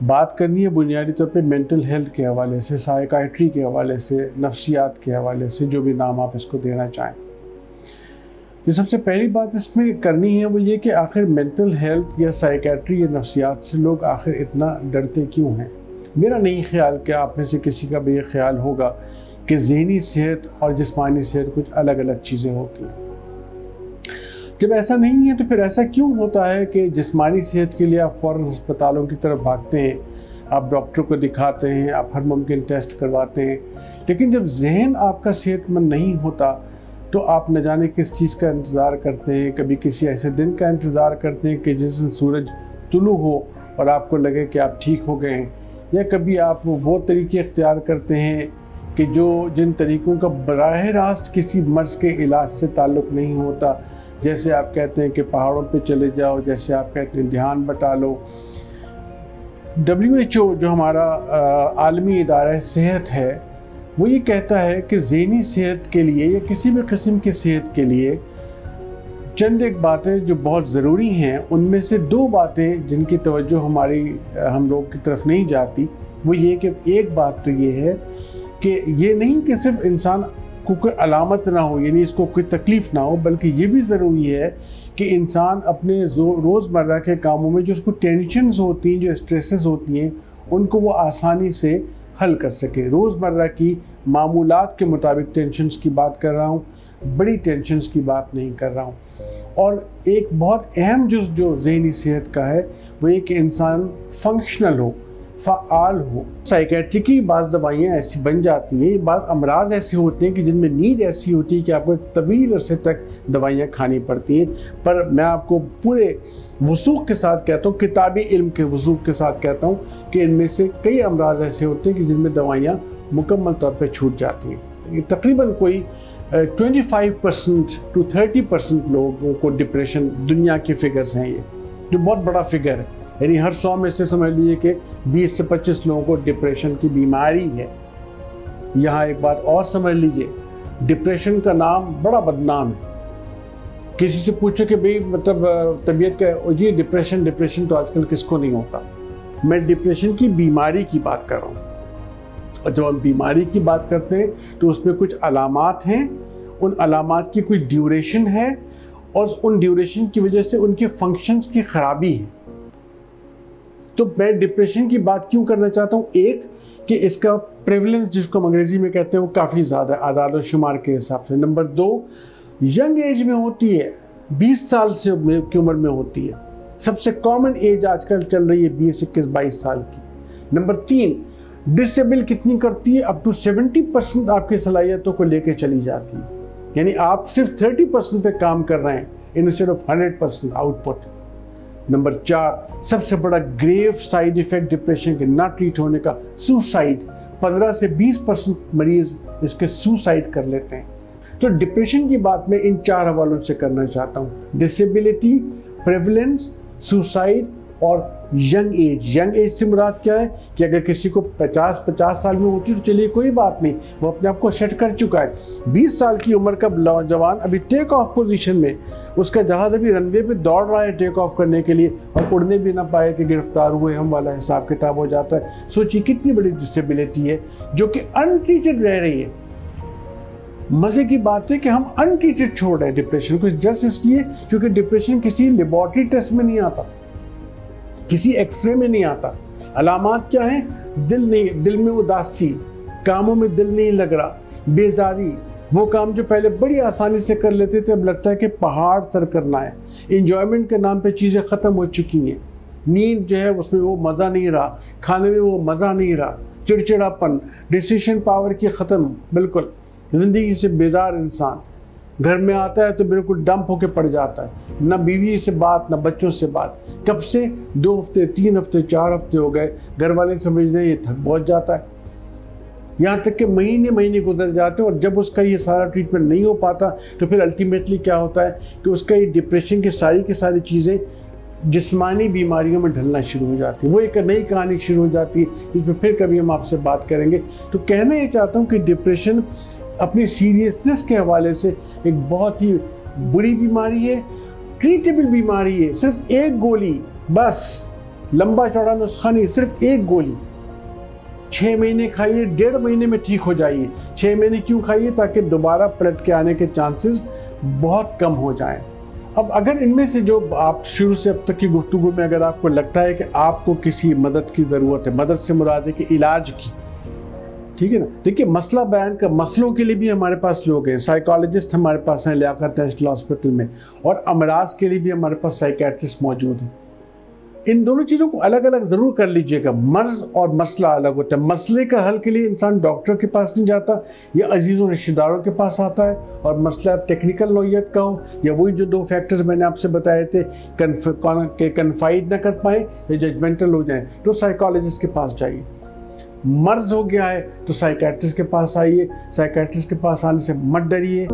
बात करनी है बुनियादी तौर पे मेंटल हेल्थ के हवाले से, साइकाइट्री के हवाले से, नफ्सियात के हवाले से, जो भी नाम आप इसको देना चाहें। तो सबसे पहली बात इसमें करनी है वो ये कि आखिर मेंटल हेल्थ या साइकाइट्री या नफ्सियात से लोग आखिर इतना डरते क्यों हैं। मेरा नहीं ख्याल कि आप में से किसी का भी ये ख्याल होगा कि ज़हनी सेहत और जिस्मानी सेहत कुछ अलग अलग चीज़ें होती हैं। जब ऐसा नहीं है तो फिर ऐसा क्यों होता है कि जिस्मानी सेहत के लिए आप फ़ौरन अस्पतालों की तरफ भागते हैं, आप डॉक्टर को दिखाते हैं, आप हर मुमकिन टेस्ट करवाते हैं, लेकिन जब जहन आपका सेहतमंद नहीं होता तो आप न जाने किस चीज़ का इंतज़ार करते हैं। कभी किसी ऐसे दिन का इंतज़ार करते हैं कि जिस दिन सूरज तुलू हो और आपको लगे कि आप ठीक हो गए हैं, या कभी आप वो तरीके इख्तियार करते हैं कि जिन तरीक़ों का बराह रास्त किसी मर्ज़ के इलाज से ताल्लुक़ नहीं होता। जैसे आप कहते हैं कि पहाड़ों पे चले जाओ, जैसे आप कहते हैं ध्यान बटा लो। WHO जो हमारा आलमी इदारा सेहत है, वो ये कहता है कि ज़हनी सेहत के लिए या किसी भी किस्म की सेहत के लिए चंद एक बातें जो बहुत ज़रूरी हैं, उनमें से 2 बातें जिनकी तवज्जो हम लोग की तरफ नहीं जाती, वो ये कि एक बात तो ये है कि ये नहीं कि सिर्फ इंसान को कोई अलामत ना हो, यानी इसको कोई तकलीफ़ ना हो, बल्कि ये भी ज़रूरी है कि इंसान अपने रोज़मर्रा के कामों में जो उसको टेंशन्स होती हैं, जो स्ट्रेसेस होती हैं, उनको वो आसानी से हल कर सके। रोज़मर्रा की मामूलात के मुताबिक टेंशन्स की बात कर रहा हूँ, बड़ी टेंशन्स की बात नहीं कर रहा हूँ। और एक बहुत अहम जो ज़हनी सेहत का है वो ये कि इंसान फंक्शनल हो, फ़आल हो। साइकेट्री की बाज़ दवाइयाँ ऐसी बन जाती हैं, ये बात अमराज ऐसे होते हैं कि जिनमें नीड ऐसी होती है कि आपको तवील अरसे तक दवाइयाँ खानी पड़ती हैं। पर मैं आपको पूरे वसूख के साथ कहता हूँ, किताबी इल्म के वसूख के साथ कहता हूँ कि इनमें से कई अमराज ऐसे होते हैं कि जिनमें दवाइयाँ मुकम्मल तौर पर छूट जाती हैं। ये तकरीबन कोई 25% to 30% लोगों को डिप्रेशन, दुनिया की फिगर्स हैं ये, जो बहुत बड़ा फिगर है। यानी हर 100 में से समझ लीजिए कि 20 से 25 लोगों को डिप्रेशन की बीमारी है। यहाँ एक बात और समझ लीजिए, डिप्रेशन का नाम बड़ा बदनाम है। किसी से पूछो कि भाई मतलब तबीयत का, ये डिप्रेशन तो आजकल किसको नहीं होता। मैं डिप्रेशन की बीमारी की बात कर रहा हूँ। और जब हम बीमारी की बात करते हैं तो उसमें कुछ अलामात हैं, उन अलामात की कोई ड्यूरेशन है और उन ड्यूरेशन की वजह से उनके फंक्शंस की खराबी है। तो मैं डिप्रेशन की बात क्यों करना चाहता हूँ, एक कि इसका प्रेवलेंस जिसको हम अंग्रेजी में कहते हैं वो काफ़ी ज़्यादा आदाद शुमार के हिसाब से। नंबर 2, यंग एज में होती है, 20 साल से की उम्र में होती है। सबसे कॉमन एज आजकल चल रही है 20, 21, 22 साल की। नंबर 3, डिसेबल कितनी करती है, अप टू 70% आपकी सलाहियतों को लेके चली जाती है। यानी आप सिर्फ 30% पे काम कर रहे हैं इंस्टेड ऑफ 100% आउटपुट। नंबर 4, सबसे बड़ा ग्रेव साइड इफेक्ट डिप्रेशन के ना ट्रीट होने का, सुसाइड। 15 से 20% मरीज इसके सुसाइड कर लेते हैं। तो डिप्रेशन की बात मैं इन 4 हवालों से करना चाहता हूँ, डिसेबिलिटी, प्रेवलेंस, सुसाइड और यंग एज। यंग एज से मुराद क्या है कि अगर किसी को 50 साल में होती तो चलिए कोई बात नहीं, वो अपने आप को सेट कर चुका है। 20 साल की उम्र का जवान अभी टेक ऑफ पोजीशन में, उसका जहाज अभी रनवे पे दौड़ रहा है टेक ऑफ करने के लिए, और उड़ने भी ना पाए कि गिरफ्तार हुए हम वाला हिसाब किताब हो जाता है। सोचिए कितनी बड़ी डिसेबिलिटी है जो कि अनट्रीटेड रह रही है। मजे की बात है कि हम अनट्रीटेड छोड़ रहे हैं डिप्रेशन को, जस्ट इसलिए क्योंकि डिप्रेशन किसी लेबोरेटरी टेस्ट में नहीं आता, किसी एक्सरे में नहीं आता। अलामात क्या है, दिल में उदासी, कामों में दिल नहीं लग रहा, बेजारी, वो काम जो पहले बड़ी आसानी से कर लेते थे अब लगता है कि पहाड़ सर करना है। इंजॉयमेंट के नाम पे चीज़ें ख़त्म हो चुकी हैं। नींद जो है उसमें वो मज़ा नहीं रहा, खाने में वो मज़ा नहीं रहा, चिड़चिड़ापन, डिसीजन पावर की ख़त्म, बिल्कुल ज़िंदगी से बेजार इंसान। घर में आता है तो बिल्कुल डंप होके पड़ जाता है, ना बीवी से बात ना बच्चों से बात। कब से 2 हफ्ते 3 हफ्ते 4 हफ्ते हो गए, घर वाले समझ रहे हैं ये थक बहुत जाता है। यहाँ तक कि महीने गुजर जाते हैं और जब उसका ये सारा ट्रीटमेंट नहीं हो पाता तो फिर अल्टीमेटली क्या होता है कि उसका ये डिप्रेशन की सारी चीज़ें जिस्मानी बीमारियों में ढलना शुरू हो जाती है। वो एक नई कहानी शुरू हो जाती है जिसमें फिर कभी हम आपसे बात करेंगे। तो कहना ये चाहता हूँ कि डिप्रेशन अपनी सीरियसनेस के हवाले से एक बहुत ही बुरी बीमारी है, ट्रीटेबल बीमारी है। सिर्फ एक गोली बस लंबा चौड़ा नुस्खा नहीं, सिर्फ एक गोली 6 महीने खाइए, 1.5 महीने में ठीक हो जाइए। 6 महीने क्यों खाइए? ताकि दोबारा पलट के आने के चांसेस बहुत कम हो जाएं। अब अगर इनमें से जो आप शुरू से अब तक की गुफ्तगू में अगर आपको लगता है कि आपको किसी मदद की ज़रूरत है, मदद से मुराद है कि इलाज की, ठीक है ना। देखिए, मसला बयान का, मसलों के लिए भी हमारे पास लोग हैं, साइकोलॉजिस्ट हमारे पास हैं लियाकत नेशनल हॉस्पिटल में, और अमराज के लिए भी हमारे पास साइकेट्रिस्ट मौजूद हैं। इन दोनों चीज़ों को अलग अलग ज़रूर कर लीजिएगा। मर्ज और मसला अलग होता है। मसले का हल के लिए इंसान डॉक्टर के पास नहीं जाता, या अजीज़ों रिश्तेदारों के पास आता है, और मसला टेक्निकल नौइयत का हो, या वही जो 2 फैक्टर्स मैंने आपसे बताए थे कि कन्फाइड ना कर पाए या जजमेंटल हो जाए, तो साइकोलॉजिस्ट के पास जाइए। मर्ज हो गया है तो साइकेट्रिस्ट के पास आइए। साइकेट्रिस्ट के पास आने से मत डरिए।